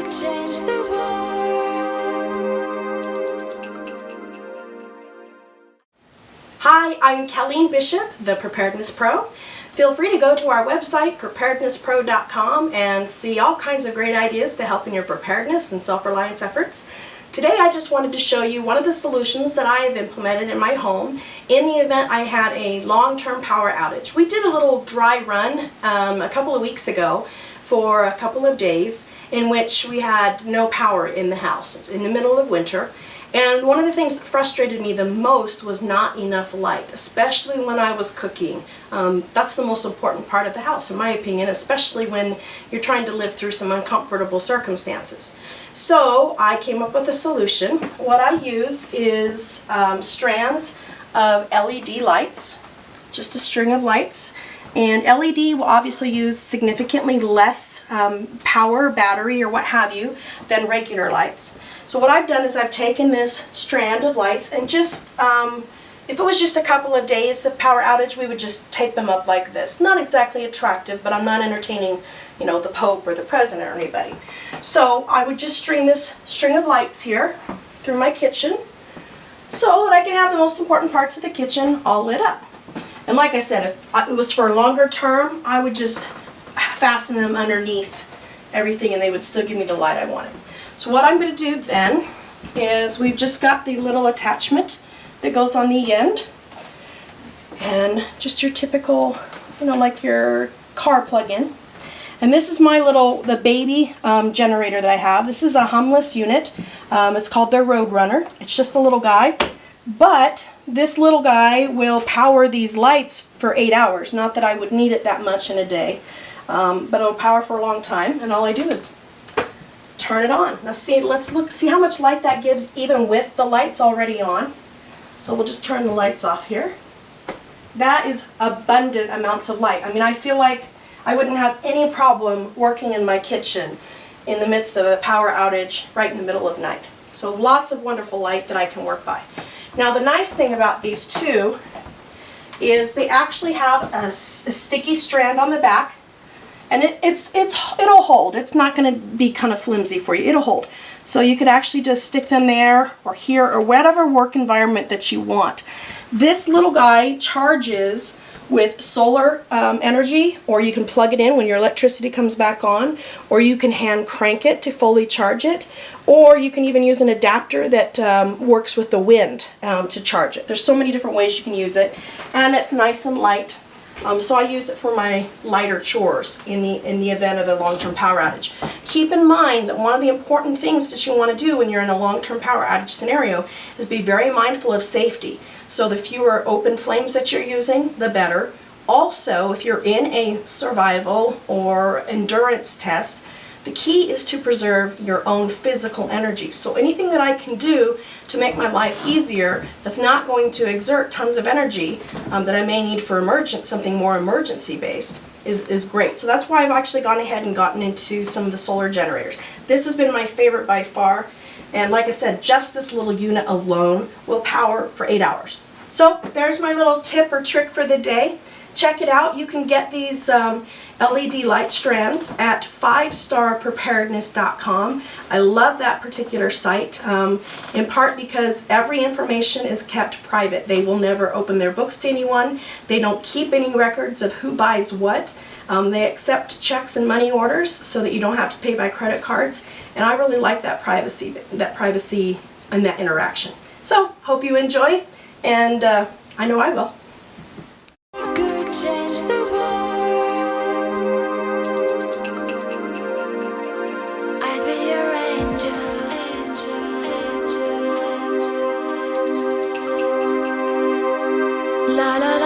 change the world. Hi, I'm Kellene Bishop, the Preparedness Pro. Feel free to go to our website, preparednesspro.com, and see all kinds of great ideas to help in your preparedness and self-reliance efforts. Today I just wanted to show you one of the solutions that I have implemented in my home in the event I had a long-term power outage. We did a little dry run a couple of weeks ago for a couple of days in which we had no power in the house. It's in the middle of winter. And one of the things that frustrated me the most was not enough light, especially when I was cooking. That's the most important part of the house, in my opinion, especially when you're trying to live through some uncomfortable circumstances. So I came up with a solution. What I use is strands of LED lights, just a string of lights. And LED will obviously use significantly less power, battery, or what have you, than regular lights. So what I've done is I've taken this strand of lights and just, if it was just a couple of days of power outage, we would just tape them up like this. Not exactly attractive, but I'm not entertaining, you know, the Pope or the President or anybody. So I would just string this string of lights here through my kitchen so that I can have the most important parts of the kitchen all lit up. And like I said, if it was for a longer term, I would just fasten them underneath everything and they would still give me the light I wanted. So what I'm going to do then is we've just got the little attachment that goes on the end, and just your typical, you know, like your car plug-in. And this is my the baby generator that I have. This is a Humless unit. It's called their Roadrunner. It's just a little guy. But this little guy will power these lights for 8 hours. Not that I would need it that much in a day, but it'll power for a long time. And all I do is turn it on. Now see, see how much light that gives even with the lights already on. So we'll just turn the lights off here. That is abundant amounts of light. I mean, I feel like I wouldn't have any problem working in my kitchen in the midst of a power outage right in the middle of night. So lots of wonderful light that I can work by. Now the nice thing about these two is they actually have a sticky strand on the back, and it'll hold. It's not going to be kind of flimsy for you. It'll hold. So you could actually just stick them there or here or whatever work environment that you want. This little guy charges with solar energy, or you can plug it in when your electricity comes back on, or you can hand crank it to fully charge it, or you can even use an adapter that works with the wind to charge it. There's so many different ways you can use it, and it's nice and light. So I use it for my lighter chores in the event of a long-term power outage. Keep in mind that one of the important things that you want to do when you're in a long-term power outage scenario is be very mindful of safety. So the fewer open flames that you're using, the better. Also, if you're in a survival or endurance test, the key is to preserve your own physical energy. So anything that I can do to make my life easier that's not going to exert tons of energy that I may need for something more emergency based is great. So that's why I've actually gone ahead and gotten into some of the solar generators. This has been my favorite by far. And like I said, just this little unit alone will power for 8 hours. So there's my little tip or trick for the day. Check it out. You can get these LED light strands at 5starpreparedness.com. I love that particular site, in part because every information is kept private. They will never open their books to anyone. They don't keep any records of who buys what. They accept checks and money orders so that you don't have to pay by credit cards. And I really like that privacy and that interaction. So, hope you enjoy, and I know I will. Could change the world. I'd be your angel. La la